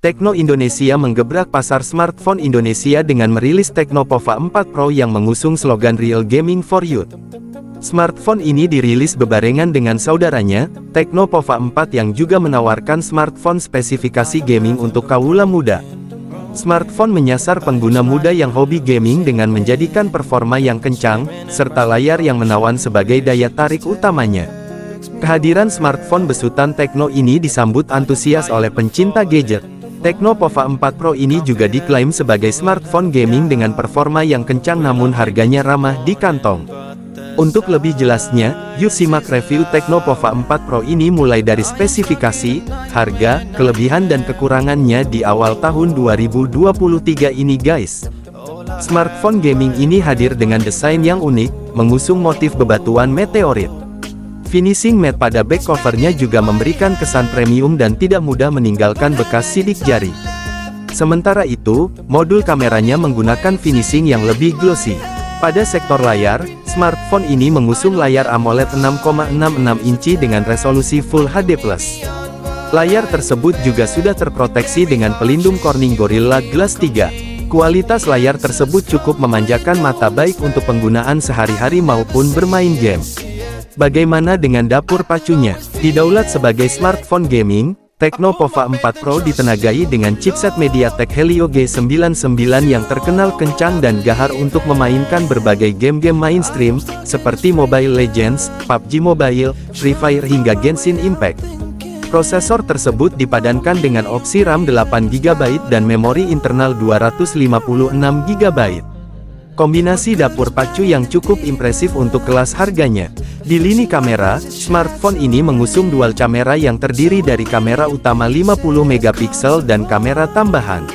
Tekno Indonesia menggebrak pasar smartphone Indonesia dengan merilis Tecno Pova 4 Pro yang mengusung slogan Real Gaming for Youth. Smartphone ini dirilis bebarengan dengan saudaranya, Tecno Pova 4 yang juga menawarkan smartphone spesifikasi gaming untuk kaula muda. Smartphone menyasar pengguna muda yang hobi gaming dengan menjadikan performa yang kencang, serta layar yang menawan sebagai daya tarik utamanya. Kehadiran smartphone besutan Tecno ini disambut antusias oleh pencinta gadget. Tecno Pova 4 Pro ini juga diklaim sebagai smartphone gaming dengan performa yang kencang namun harganya ramah di kantong. Untuk lebih jelasnya, yuk simak review Tecno Pova 4 Pro ini mulai dari spesifikasi, harga, kelebihan dan kekurangannya di awal tahun 2023 ini guys. Smartphone gaming ini hadir dengan desain yang unik, mengusung motif bebatuan meteorit. Finishing matte pada back covernya juga memberikan kesan premium dan tidak mudah meninggalkan bekas sidik jari. Sementara itu, modul kameranya menggunakan finishing yang lebih glossy. Pada sektor layar, smartphone ini mengusung layar AMOLED 6,66 inci dengan resolusi Full HD+. Layar tersebut juga sudah terproteksi dengan pelindung Corning Gorilla Glass 3. Kualitas layar tersebut cukup memanjakan mata baik untuk penggunaan sehari-hari maupun bermain game. Bagaimana dengan dapur pacunya? Didaulat sebagai smartphone gaming, Tecno Pova 4 Pro ditenagai dengan chipset MediaTek Helio G99 yang terkenal kencang dan gahar untuk memainkan berbagai game-game mainstream, seperti Mobile Legends, PUBG Mobile, Free Fire hingga Genshin Impact. Prosesor tersebut dipadankan dengan opsi RAM 8GB dan memori internal 256GB. Kombinasi dapur pacu yang cukup impresif untuk kelas harganya. Di lini kamera, smartphone ini mengusung dual kamera yang terdiri dari kamera utama 50MP dan kamera tambahan.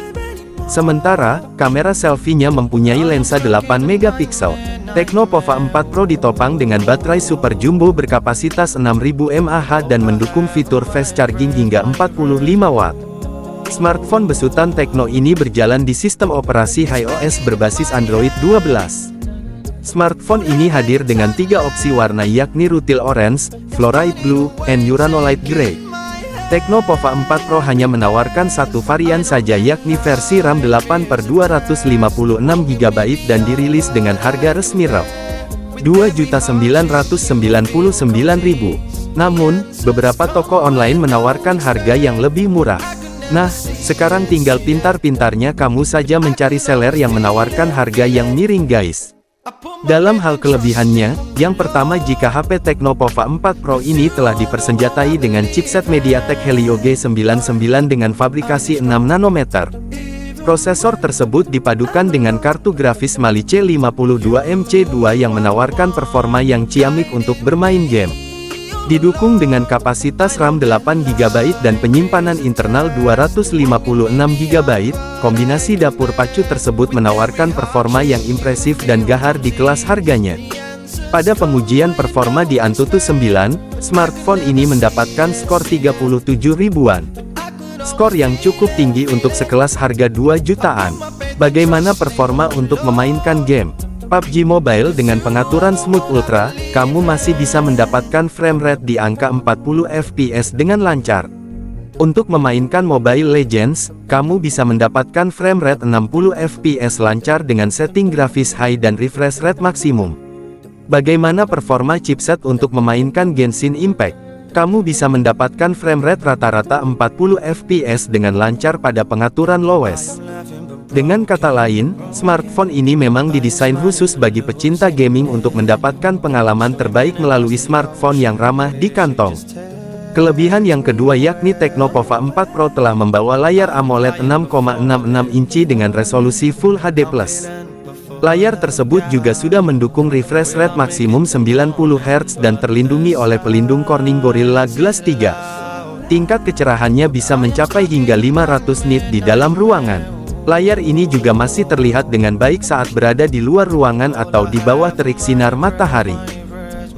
Sementara, kamera selfie-nya mempunyai lensa 8MP. Tecno Pova 4 Pro ditopang dengan baterai super jumbo berkapasitas 6000 mAh dan mendukung fitur fast charging hingga 45 watt. Smartphone besutan Tecno ini berjalan di sistem operasi iOS berbasis Android 12. Smartphone ini hadir dengan 3 opsi warna yakni Rutile Orange, Fluorite Blue, and Uranolite Grey. Tecno Pova 4 Pro hanya menawarkan satu varian saja yakni versi RAM 8/256GB dan dirilis dengan harga resmi Rp2.999.000. Namun, beberapa toko online menawarkan harga yang lebih murah. Nah, sekarang tinggal pintar-pintarnya kamu saja mencari seller yang menawarkan harga yang miring guys. Dalam hal kelebihannya, yang pertama jika HP Tecno Pova 4 Pro ini telah dipersenjatai dengan chipset MediaTek Helio G99 dengan fabrikasi 6 nanometer. Prosesor tersebut dipadukan dengan kartu grafis Mali C52MC2 yang menawarkan performa yang ciamik untuk bermain game. Didukung dengan kapasitas RAM 8GB dan penyimpanan internal 256GB, kombinasi dapur pacu tersebut menawarkan performa yang impresif dan gahar di kelas harganya. Pada pengujian performa di Antutu 9, smartphone ini mendapatkan skor 37 ribuan. Skor yang cukup tinggi untuk sekelas harga 2 jutaan. Bagaimana performa untuk memainkan game PUBG Mobile dengan pengaturan Smooth Ultra, kamu masih bisa mendapatkan frame rate di angka 40 fps dengan lancar. Untuk memainkan Mobile Legends, kamu bisa mendapatkan frame rate 60 fps lancar dengan setting grafis high dan refresh rate maksimum. Bagaimana performa chipset untuk memainkan Genshin Impact? Kamu bisa mendapatkan frame rate rata-rata 40 fps dengan lancar pada pengaturan lowest. Dengan kata lain, smartphone ini memang didesain khusus bagi pecinta gaming untuk mendapatkan pengalaman terbaik melalui smartphone yang ramah di kantong. Kelebihan yang kedua yakni Tecno Pova 4 Pro telah membawa layar AMOLED 6,66 inci dengan resolusi Full HD+. Layar tersebut juga sudah mendukung refresh rate maksimum 90 Hz dan terlindungi oleh pelindung Corning Gorilla Glass 3. Tingkat kecerahannya bisa mencapai hingga 500 nit di dalam ruangan. Layar ini juga masih terlihat dengan baik saat berada di luar ruangan atau di bawah terik sinar matahari.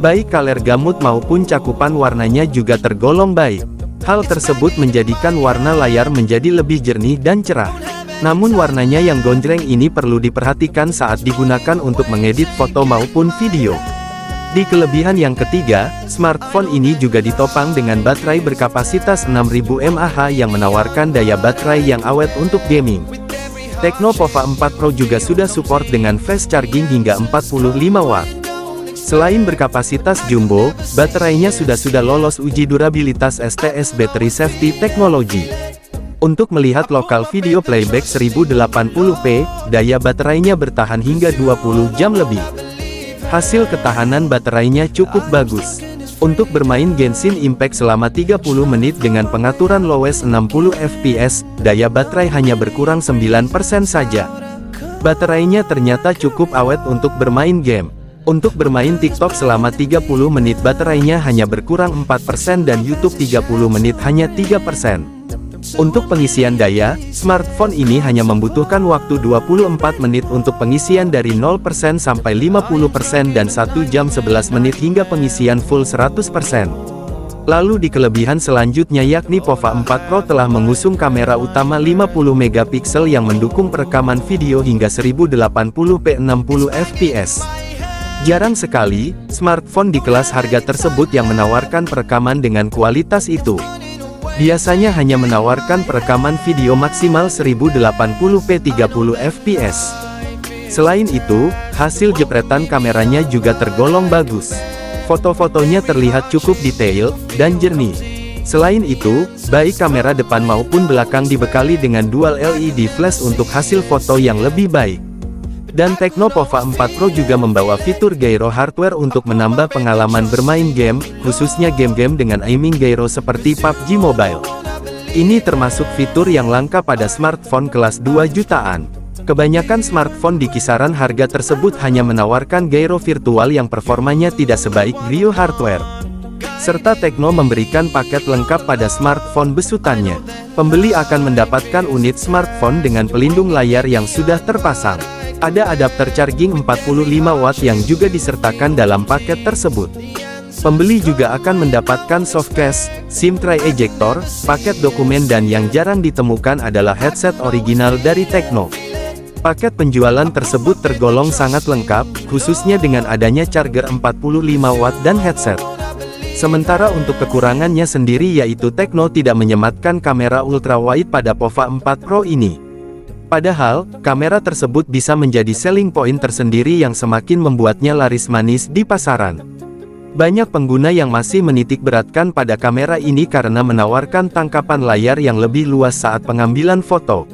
Baik color gamut maupun cakupan warnanya juga tergolong baik. Hal tersebut menjadikan warna layar menjadi lebih jernih dan cerah. Namun warnanya yang gonjreng ini perlu diperhatikan saat digunakan untuk mengedit foto maupun video. Di kelebihan yang ketiga, smartphone ini juga ditopang dengan baterai berkapasitas 6000 mAh yang menawarkan daya baterai yang awet untuk gaming. Tecno Pova 4 Pro juga sudah support dengan fast charging hingga 45 watt. Selain berkapasitas jumbo, baterainya sudah lolos uji durabilitas STS Battery Safety Technology. Untuk melihat lokal video playback 1080p, daya baterainya bertahan hingga 20 jam lebih. Hasil ketahanan baterainya cukup bagus. Untuk bermain Genshin Impact selama 30 menit dengan pengaturan lowest 60 fps, daya baterai hanya berkurang 9% saja. Baterainya ternyata cukup awet untuk bermain game. Untuk bermain TikTok selama 30 menit baterainya hanya berkurang 4% dan YouTube 30 menit hanya 3%. Untuk pengisian daya, smartphone ini hanya membutuhkan waktu 24 menit untuk pengisian dari 0% sampai 50% dan 1 jam 11 menit hingga pengisian full 100%. Lalu di kelebihan selanjutnya yakni Pova 4 Pro telah mengusung kamera utama 50 megapiksel yang mendukung perekaman video hingga 1080p 60 fps. Jarang sekali, smartphone di kelas harga tersebut yang menawarkan perekaman dengan kualitas itu. Biasanya hanya menawarkan perekaman video maksimal 1080p 30 fps. Selain itu, hasil jepretan kameranya juga tergolong bagus. Foto-fotonya terlihat cukup detail dan jernih. Selain itu, baik kamera depan maupun belakang dibekali dengan dual LED flash untuk hasil foto yang lebih baik. Dan Tecno Pova 4 Pro juga membawa fitur gyro hardware untuk menambah pengalaman bermain game, khususnya game-game dengan aiming gyro seperti PUBG Mobile. Ini termasuk fitur yang langka pada smartphone kelas 2 jutaan. Kebanyakan smartphone di kisaran harga tersebut hanya menawarkan gyro virtual yang performanya tidak sebaik gyro hardware. Serta Tecno memberikan paket lengkap pada smartphone besutannya. Pembeli akan mendapatkan unit smartphone dengan pelindung layar yang sudah terpasang. Ada adapter charging 45 watt yang juga disertakan dalam paket tersebut. Pembeli juga akan mendapatkan soft case, SIM tray ejector, paket dokumen dan yang jarang ditemukan adalah headset original dari Tecno. Paket penjualan tersebut tergolong sangat lengkap, khususnya dengan adanya charger 45 watt dan headset. Sementara untuk kekurangannya sendiri yaitu Tecno tidak menyematkan kamera ultrawide pada Pova 4 Pro ini. Padahal, kamera tersebut bisa menjadi selling point tersendiri yang semakin membuatnya laris manis di pasaran. Banyak pengguna yang masih menitik beratkan pada kamera ini karena menawarkan tangkapan layar yang lebih luas saat pengambilan foto.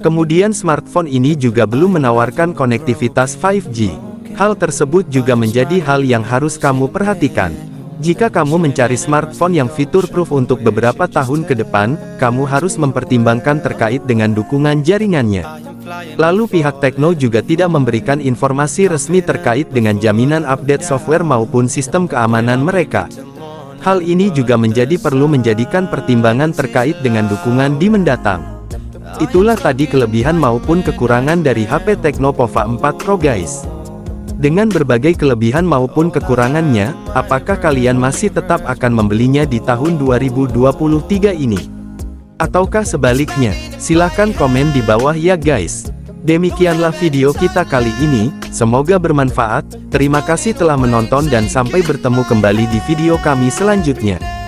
Kemudian smartphone ini juga belum menawarkan konektivitas 5G. Hal tersebut juga menjadi hal yang harus kamu perhatikan. Jika kamu mencari smartphone yang fitur-proof untuk beberapa tahun ke depan, kamu harus mempertimbangkan terkait dengan dukungan jaringannya. Lalu pihak Tecno juga tidak memberikan informasi resmi terkait dengan jaminan update software maupun sistem keamanan mereka. Hal ini juga perlu menjadikan pertimbangan terkait dengan dukungan di mendatang. Itulah tadi kelebihan maupun kekurangan dari HP Tecno Pova 4 Pro guys. Dengan berbagai kelebihan maupun kekurangannya, apakah kalian masih tetap akan membelinya di tahun 2023 ini? Ataukah sebaliknya? Silahkan komen di bawah ya guys. Demikianlah video kita kali ini, semoga bermanfaat. Terima kasih telah menonton dan sampai bertemu kembali di video kami selanjutnya.